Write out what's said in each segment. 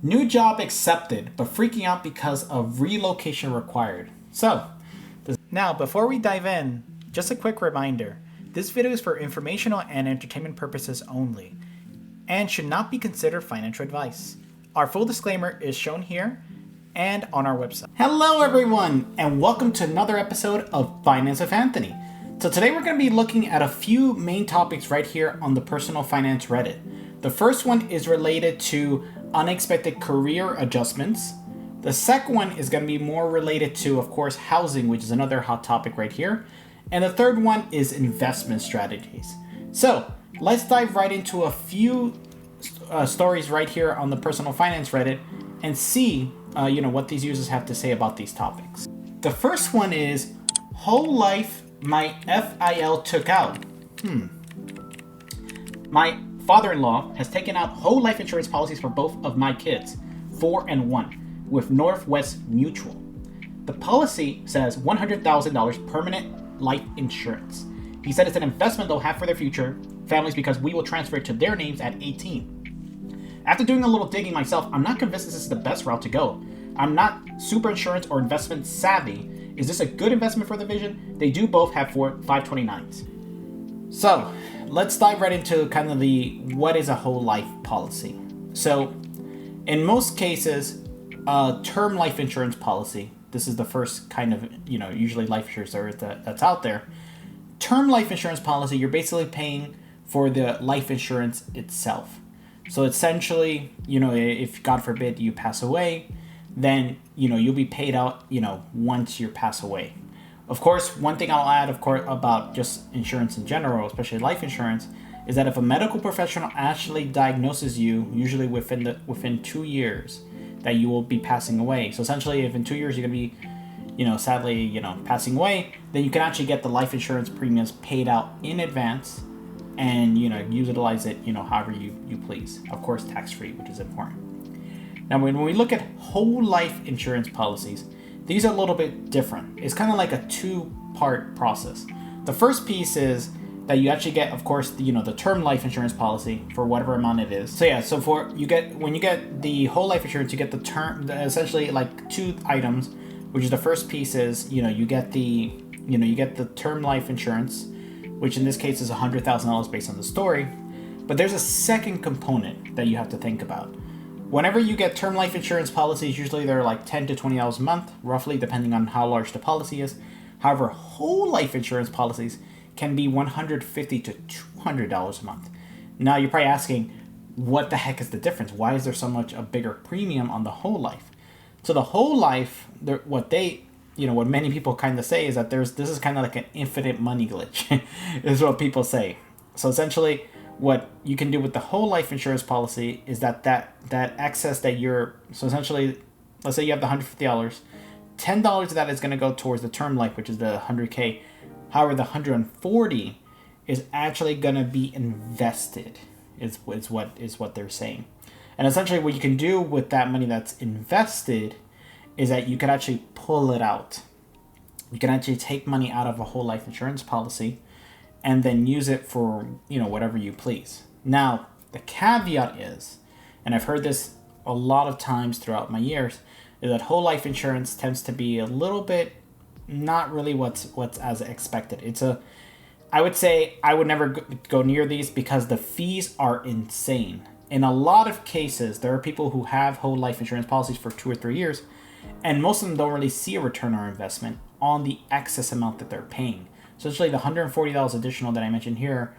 New job accepted, but freaking out because of relocation required. So, now before we dive in, just a quick reminder. This video is for informational and entertainment purposes only, and should not be considered financial advice. Our full disclaimer is shown here and on our website. Hello everyone, and welcome to another episode of Finance with Anthony. So today we're going to be looking at a few main topics right here on the Personal Finance Reddit. The first one is related to unexpected career adjustments. The second one is going to be more related to, of course, housing, which is another hot topic right here. And the third one is investment strategies. So let's dive right into a few stories right here on the Personal Finance Reddit and see what these users have to say about these topics. The first one is whole life my FIL took out. My father-in-law has taken out whole life insurance policies for both of my kids, 4 and 1, with Northwest Mutual. The policy says $100,000 permanent life insurance. He said it's an investment they'll have for their future families because we will transfer it to their names at 18. After doing a little digging myself, I'm not convinced this is the best route to go. I'm not super insurance or investment savvy. Is this a good investment for the vision? They do both have 529s. So let's dive right into kind of the what is a whole life policy. So in most cases, a term life insurance policy, this is the first kind of, usually life insurance that's out there. Term life insurance policy, you're basically paying for the life insurance itself. So essentially, if God forbid you pass away, then, you'll be paid out, once you pass away. Of course, one thing I'll add, about just insurance in general, especially life insurance, is that if a medical professional actually diagnoses you, usually within 2 years, that you will be passing away. So essentially, if in 2 years you're going to be, sadly, passing away, then you can actually get the life insurance premiums paid out in advance and, utilize it, however you please. Of course, tax-free, which is important. Now, when we look at whole life insurance policies, these are a little bit different. It's kind of like a two-part process. The first piece is that you actually get, of course, the term life insurance policy for whatever amount it is. So yeah, when you get the whole life insurance, you get the term, essentially like two items, which is the first piece is, you get the term life insurance, which in this case is $100,000 based on the story. But there's a second component that you have to think about. Whenever you get term life insurance policies, usually they're like $10 to $20 a month, roughly, depending on how large the policy is. However, whole life insurance policies can be $150 to $200 a month. Now, you're probably asking, what the heck is the difference? Why is there so much a bigger premium on the whole life? So the whole life, what many people kind of say is that this is kind of like an infinite money glitch, is what people say. So essentially, what you can do with the whole life insurance policy is that excess that so essentially, let's say you have the $150, $10 of that is going to go towards the term life, which is the $100K. However, the $140 is actually going to be invested, is what they're saying. And essentially what you can do with that money that's invested is that you can actually pull it out. You can actually take money out of a whole life insurance policy and then use it for, whatever you please. Now, the caveat is, and I've heard this a lot of times throughout my years, is that whole life insurance tends to be a little bit not really what's as expected. I would say I would never go near these because the fees are insane. In a lot of cases, there are people who have whole life insurance policies for 2 or 3 years, and most of them don't really see a return on investment on the excess amount that they're paying. So essentially, the $140 additional that I mentioned here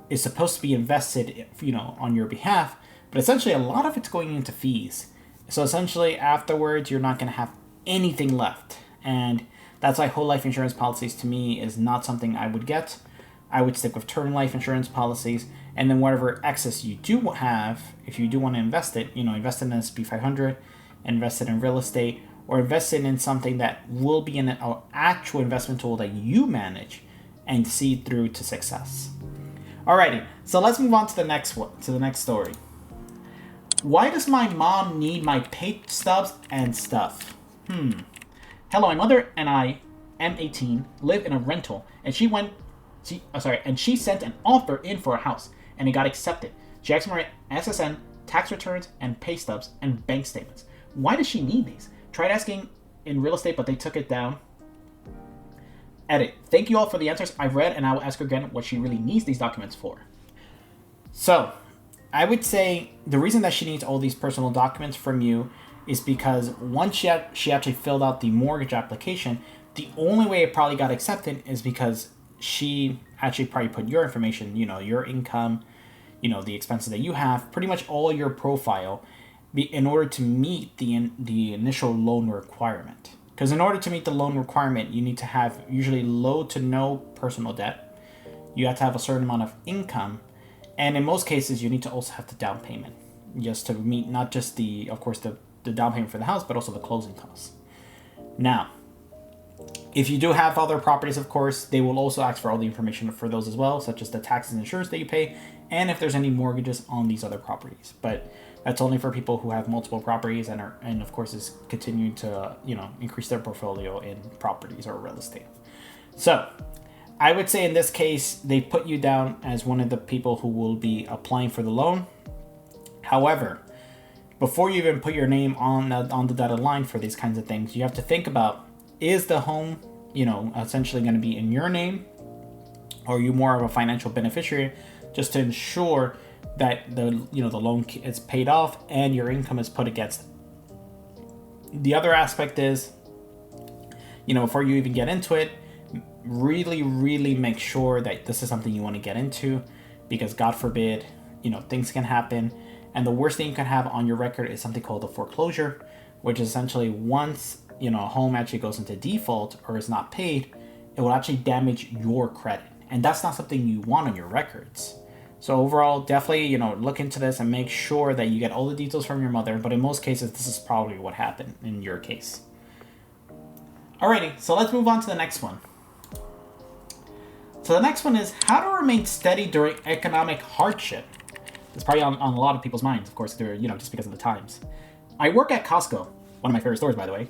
is supposed to be invested, on your behalf, but essentially a lot of it's going into fees. So essentially, afterwards, you're not going to have anything left, and that's why whole life insurance policies to me is not something I would get. I would stick with term life insurance policies, and then whatever excess you do have, if you do want to invest it, invest in an S&P 500, invest it in real estate, or invest it in something that will be an actual investment tool that you manage and see through to success. Alrighty, so let's move on to the next story. Why does my mom need my pay stubs and stuff? Hello, my mother and I am 18, live in a rental, and she sent an offer in for a house, and it got accepted. She asked for my SSN, tax returns and pay stubs and bank statements. Why does she need these? Tried asking in real estate, but they took it down. Edit. Thank you all for the answers I've read, and I will ask her again what she really needs these documents for. So, I would say the reason that she needs all these personal documents from you is because once she actually filled out the mortgage application, the only way it probably got accepted is because she actually probably put your information, your income, the expenses that you have, pretty much all your profile, in order to meet the initial loan requirement. Because in order to meet the loan requirement, you need to have usually low to no personal debt. You have to have a certain amount of income. And in most cases, you need to also have the down payment, just to meet not just the down payment for the house, but also the closing costs. Now, if you do have other properties, of course, they will also ask for all the information for those as well, such as the taxes and insurance that you pay, and if there's any mortgages on these other properties. But that's only for people who have multiple properties and of course is continuing to increase their portfolio in properties or real estate. So I would say in this case, they put you down as one of the people who will be applying for the loan. However, before you even put your name on the dotted line for these kinds of things, you have to think about, is the home, essentially going to be in your name, or are you more of a financial beneficiary, just to ensure that the loan is paid off and your income is put against it. The other aspect is, before you even get into it, really, really make sure that this is something you want to get into, because God forbid, things can happen. And the worst thing you can have on your record is something called a foreclosure, which is essentially once, a home actually goes into default or is not paid, it will actually damage your credit. And that's not something you want on your records. So overall, definitely, look into this and make sure that you get all the details from your mother. But in most cases, this is probably what happened in your case. Alrighty, so let's move on to the next one. So the next one is how to remain steady during economic hardship. It's probably on a lot of people's minds, of course, they're, just because of the times. I work at Costco, one of my favorite stores, by the way.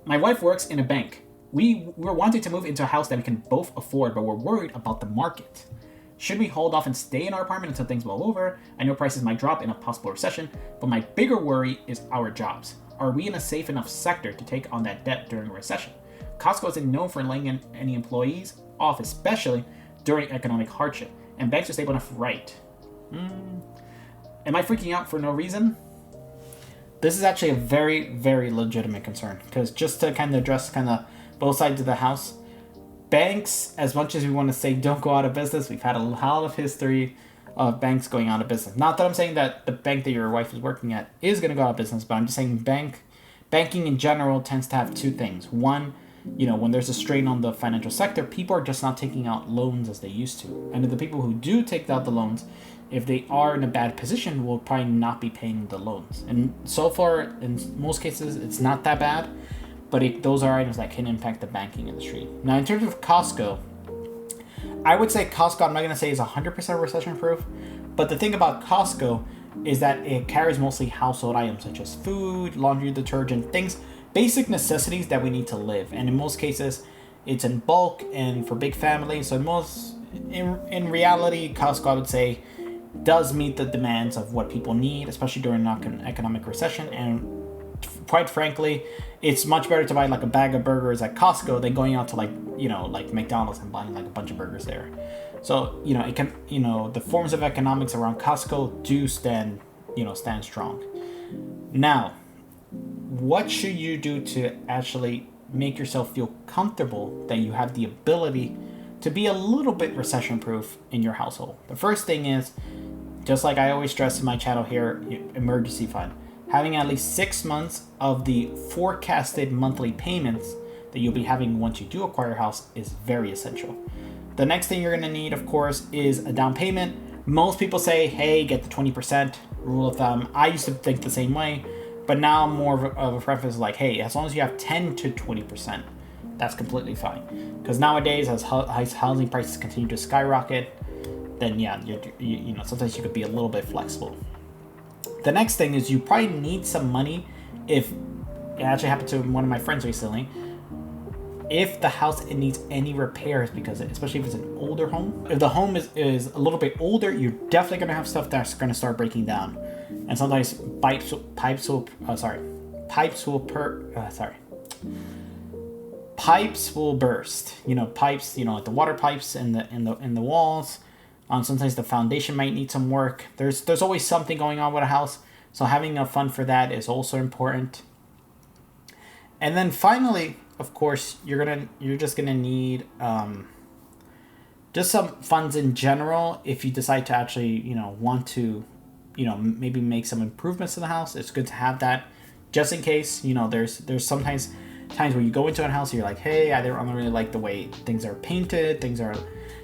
My wife works in a bank. We're wanting to move into a house that we can both afford, but we're worried about the market. Should we hold off and stay in our apartment until things blow over? I know prices might drop in a possible recession, but my bigger worry is our jobs. Are we in a safe enough sector to take on that debt during a recession? Costco isn't known for laying any employees off, especially during economic hardship, and banks are stable enough, right? Am I freaking out for no reason? This is actually a very, very legitimate concern, because just to kind of address both sides of the house, banks, as much as we want to say don't go out of business, we've had a lot of history of banks going out of business. Not that I'm saying that the bank that your wife is working at is going to go out of business, but I'm just saying banking in general tends to have two things. One, when there's a strain on the financial sector, people are just not taking out loans as they used to. And the people who do take out the loans, if they are in a bad position, will probably not be paying the loans. And so far, in most cases, it's not that bad. But those are items that can impact the banking industry. Now, in terms of Costco, I would say Costco, I'm not going to say is 100% recession proof. But the thing about Costco is that it carries mostly household items such as food, laundry detergent, things, basic necessities that we need to live. And in most cases, it's in bulk and for big families. So in reality, Costco, I would say, does meet the demands of what people need, especially during an economic recession. And quite frankly, it's much better to buy like a bag of burgers at Costco than going out to like McDonald's and buying like a bunch of burgers there. So, it can, the forms of economics around Costco do stand strong. Now, what should you do to actually make yourself feel comfortable that you have the ability to be a little bit recession proof in your household? The first thing is, just like I always stress in my channel here, emergency fund. Having at least 6 months of the forecasted monthly payments that you'll be having once you do acquire a house is very essential. The next thing you're going to need, of course, is a down payment. Most people say, hey, get the 20% rule of thumb. I used to think the same way, but now I'm more of a preference like, hey, as long as you have 10 to 20%, that's completely fine. Because nowadays, as housing prices continue to skyrocket, then yeah, sometimes you could be a little bit flexible. The next thing is you probably need some money. If it actually happened to one of my friends recently, if the house needs any repairs, because especially if it's an older home, if the home is a little bit older, you're definitely going to have stuff that's going to start breaking down. and sometimes pipes will burst. Pipes, like the water pipes in the walls. Sometimes the foundation might need some work. There's always something going on with a house, so having a fund for that is also important. And then finally, of course, you're just gonna need just some funds in general if you decide to actually want to maybe make some improvements to the house. It's good to have that just in case. There's sometimes times where you go into a house and you're like, hey, I don't really like the way things are painted. Things are,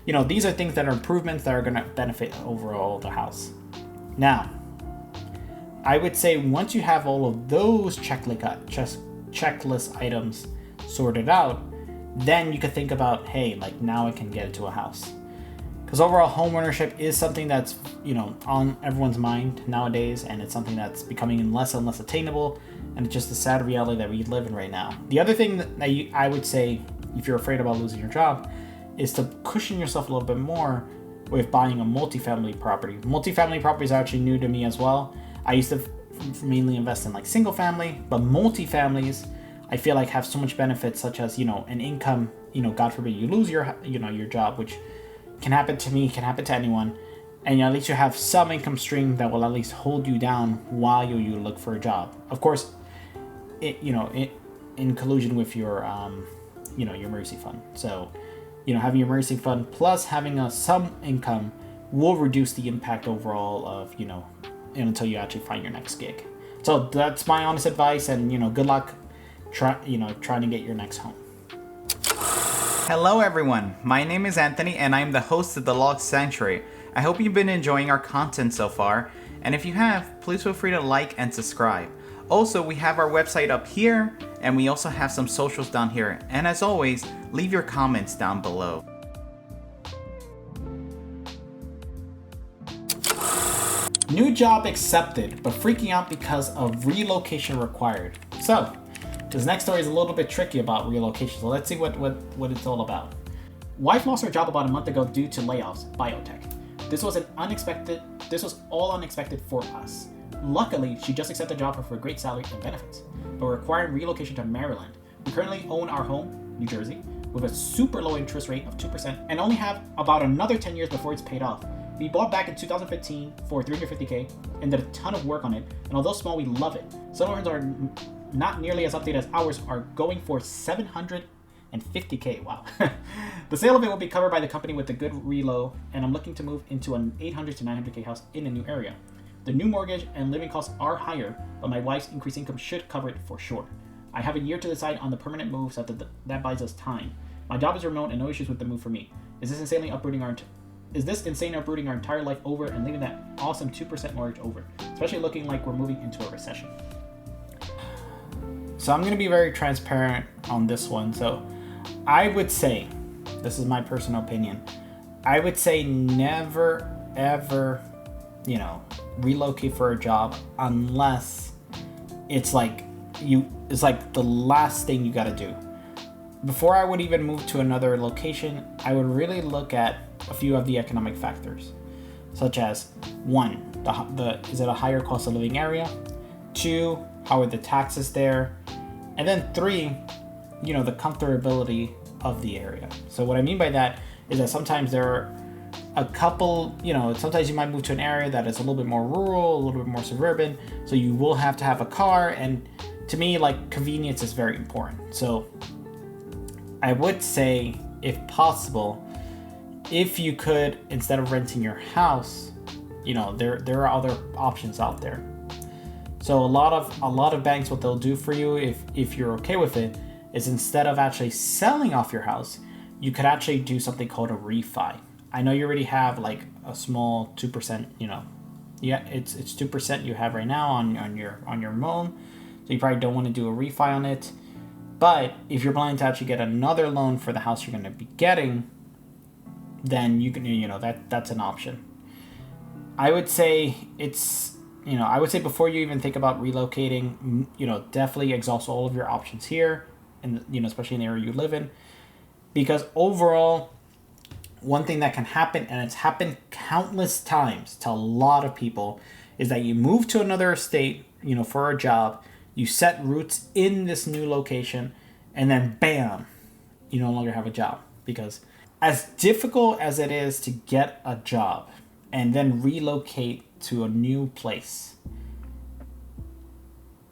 these are things that are improvements that are going to benefit overall the house. Now, I would say once you have all of those checklist items sorted out, then you could think about, hey, like now I can get into a house. Because overall, home ownership is something that's on everyone's mind nowadays, and it's something that's becoming less and less attainable, and it's just the sad reality that we live in right now. The other thing that I would say, if you're afraid about losing your job, is to cushion yourself a little bit more with buying a multifamily property. Multifamily properties are actually new to me as well. I used to mainly invest in like single family, but multifamilies I feel like have so much benefits, such as an income. God forbid you lose your your job, which can happen to me, can happen to anyone, and at least you have some income stream that will at least hold you down while you look for a job. Of course, in collusion with your your emergency fund. So having your emergency fund plus having some income will reduce the impact overall of until you actually find your next gig. So that's my honest advice, and good luck trying to get your next home. Hello everyone, my name is Anthony and I'm the host of TheLostSanctuary. I hope you've been enjoying our content so far, and if you have, please feel free to like and subscribe. Also, we have our website up here, and we also have some socials down here, and as always, leave your comments down below. New job accepted, but freaking out because of relocation required. So, this next story is a little bit tricky about relocation, so let's see what it's all about. Wife lost her job about a month ago due to layoffs, biotech. This was all unexpected for us. Luckily, she just accepted a job for a great salary and benefits, but requiring relocation to Maryland. We currently own our home, New Jersey, with a super low interest rate of 2% and only have about another 10 years before it's paid off. We bought back in 2015 for $350K and did a ton of work on it, and although small, we love it. Some homes are not nearly as updated as ours are going for $750K. Wow. The sale of it will be covered by the company with a good relo, and I'm looking to move into an $800 to $900K house in a new area. The new mortgage and living costs are higher, but my wife's increased income should cover it for sure. I have a year to decide on the permanent move, so that buys us time. My job is remote and no issues with the move for me. Is this insane uprooting our entire life over and leaving that awesome 2% mortgage over, especially looking like we're moving into a recession? So I'm going to be very transparent on this one. So I would say, this is my personal opinion, I would say never ever relocate for a job unless it's like the last thing you got to do. Before I would even move to another location, I would really look at a few of the economic factors, such as 1, is it a higher cost of living area? 2, how are the taxes there? And then 3, the comfortability of the area. So what I mean by that is that sometimes there are a couple, sometimes you might move to an area that is a little bit more rural, a little bit more suburban, so you will have to have a car, and to me, like, convenience is very important. So I would say, if possible, if you could, instead of renting your house, there are other options out there. So a lot of banks, what they'll do for you, if you're okay with it, is instead of actually selling off your house, you could actually do something called a refi. I know you already have like a small 2%, it's 2% you have right now on your loan, so you probably don't want to do a refi on it. But if you're planning to actually get another loan for the house you're going to be getting, then you can, that's an option. I would say before you even think about relocating, definitely exhaust all of your options here, and especially in the area you live in, because overall, one thing that can happen, and it's happened countless times to a lot of people, is that you move to another state, for a job, you set roots in this new location, and then bam, you no longer have a job. Because as difficult as it is to get a job and then relocate to a new place,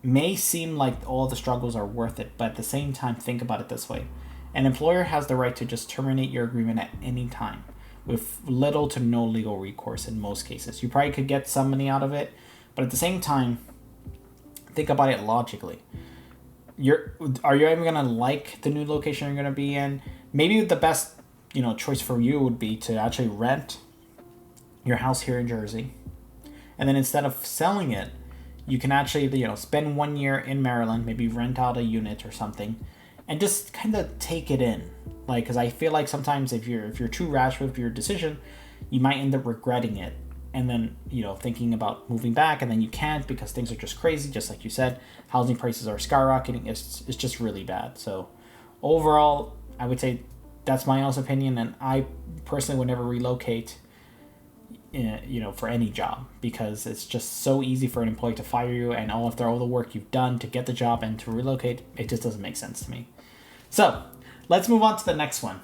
may seem like all the struggles are worth it, but at the same time, think about it this way. An employer has the right to just terminate your agreement at any time with little to no legal recourse in most cases. You probably could get some money out of it, but at the same time, think about it logically. Are you even going to like the new location you're going to be in? Maybe the best, choice for you would be to actually rent your house here in Jersey. And then instead of selling it, you can actually, spend 1 year in Maryland, maybe rent out a unit or something, and just kind of take it in. Because I feel like sometimes if you're too rash with your decision, you might end up regretting it. And then, thinking about moving back, and then you can't because things are just crazy. Just like you said, housing prices are skyrocketing. It's just really bad. So overall, I would say that's my honest opinion. And I personally would never relocate, for any job, because it's just so easy for an employee to fire you, and after all the work you've done to get the job and to relocate, it just doesn't make sense to me. So let's move on to the next one.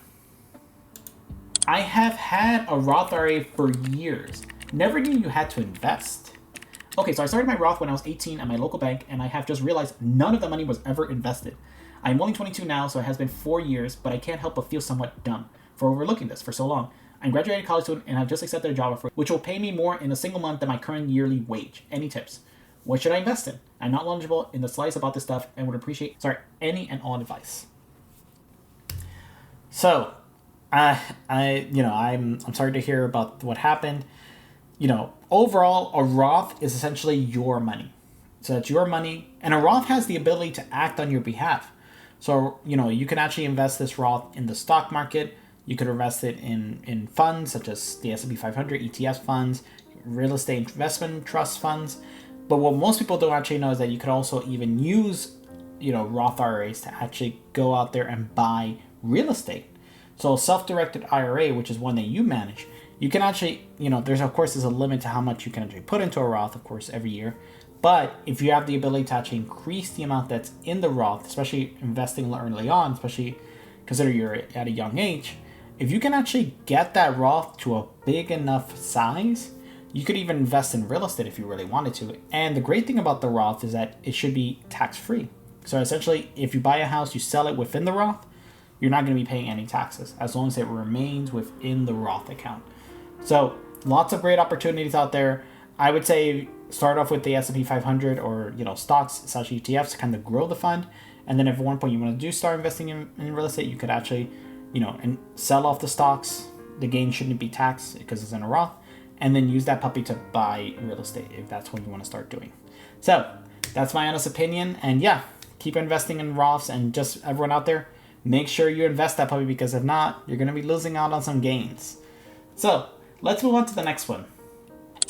I have had a Roth IRA for years. Never knew you had to invest. Okay, so I started my Roth when I was 18 at my local bank, and I have just realized none of the money was ever invested. I'm only 22 now, so it has been 4 years, but I can't help but feel somewhat dumb for overlooking this for so long. I'm graduating college student and have just accepted a job offer, which will pay me more in a single month than my current yearly wage. Any tips? What should I invest in? I'm not knowledgeable in the slightest about this stuff and would appreciate, any and all advice. So, I'm sorry to hear about what happened. Overall, a Roth is essentially your money. So it's your money, and a Roth has the ability to act on your behalf. So, you can actually invest this Roth in the stock market. You could invest it in funds such as the S&P 500, ETF funds, real estate investment trust funds. But what most people don't actually know is that you could also even use, Roth IRAs to actually go out there and buy real estate. So a self-directed IRA, which is one that you manage, you can actually, there's a limit to how much you can actually put into a Roth, of course, every year. But if you have the ability to actually increase the amount that's in the Roth, especially investing early on, especially consider you're at a young age, if you can actually get that Roth to a big enough size, you could even invest in real estate if you really wanted to. And the great thing about the Roth is that it should be tax-free. So essentially, if you buy a house, you sell it within the Roth, you're not going to be paying any taxes as long as it remains within the Roth account. So lots of great opportunities out there. I would say start off with the S&P 500 or stocks/ETFs to kind of grow the fund. And then if at one point you want to start investing in real estate, you could actually, and sell off the stocks. The gain shouldn't be taxed because it's in a Roth. And then use that puppy to buy real estate if that's what you want to start doing. So that's my honest opinion. And yeah, keep investing in Roths, and just everyone out there, make sure you invest that puppy, because if not, you're going to be losing out on some gains. So let's move on to the next one.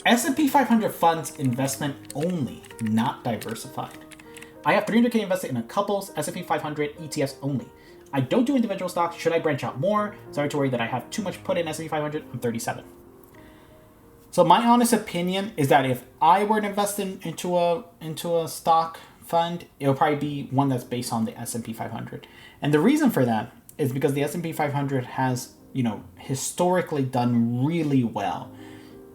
S&P 500 funds investment only, not diversified. I have $300K invested in a couple's S&P 500 ETFs only. I don't do individual stocks. Should I branch out more? Sorry to worry that I have too much put in S&P 500. I'm 37. So my honest opinion is that if I were to invest into a stock fund, it'll probably be one that's based on the S&P 500. And the reason for that is because the S&P 500 has, historically done really well.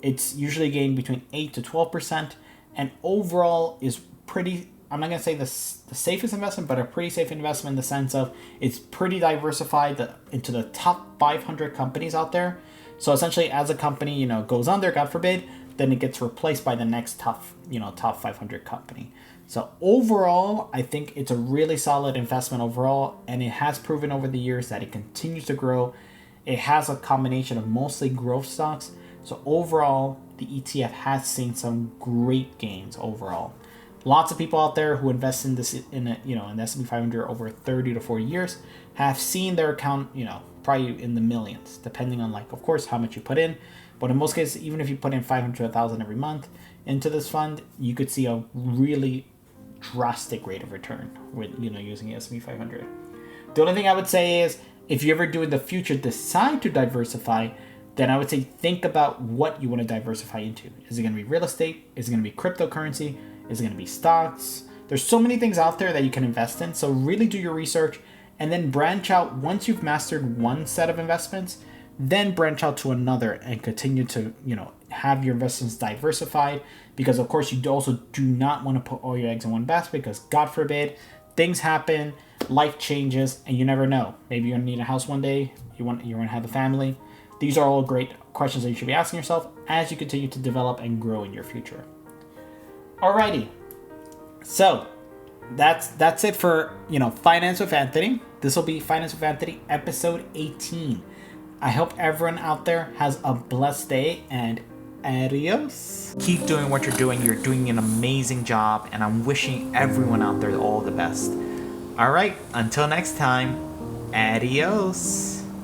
It's usually gained between 8 to 12%, and overall is pretty, I'm not going to say the safest investment, but a pretty safe investment in the sense of it's pretty diversified into the top 500 companies out there. So essentially, as a company, goes under, God forbid, then it gets replaced by the next top 500 company. So overall, I think it's a really solid investment overall, and it has proven over the years that it continues to grow. It has a combination of mostly growth stocks. So overall, the ETF has seen some great gains overall. Lots of people out there who invest in this in the S&P 500 over 30 to 40 years have seen their account, probably in the millions, depending on of course, how much you put in. But in most cases, even if you put in 500 to 1,000 every month into this fund, you could see a really drastic rate of return with using the S&P 500. The only thing I would say is if you ever do in the future decide to diversify, then I would say think about what you want to diversify into. Is it going to be real estate? Is it going to be cryptocurrency? Is it going to be stocks? There's so many things out there that you can invest in. So really do your research and then branch out. Once you've mastered one set of investments, then branch out to another and continue to, have your investments diversified, because of course you also do not want to put all your eggs in one basket, because God forbid things happen, life changes, and you never know. Maybe you're going to need a house one day. You want to have a family. These are all great questions that you should be asking yourself as you continue to develop and grow in your future. Alrighty. So that's it for, Finance with Anthony. This will be Finance with Anthony episode 18. I hope everyone out there has a blessed day, and adios. Keep doing what you're doing. You're doing an amazing job, and I'm wishing everyone out there all the best. All right, until next time, adios.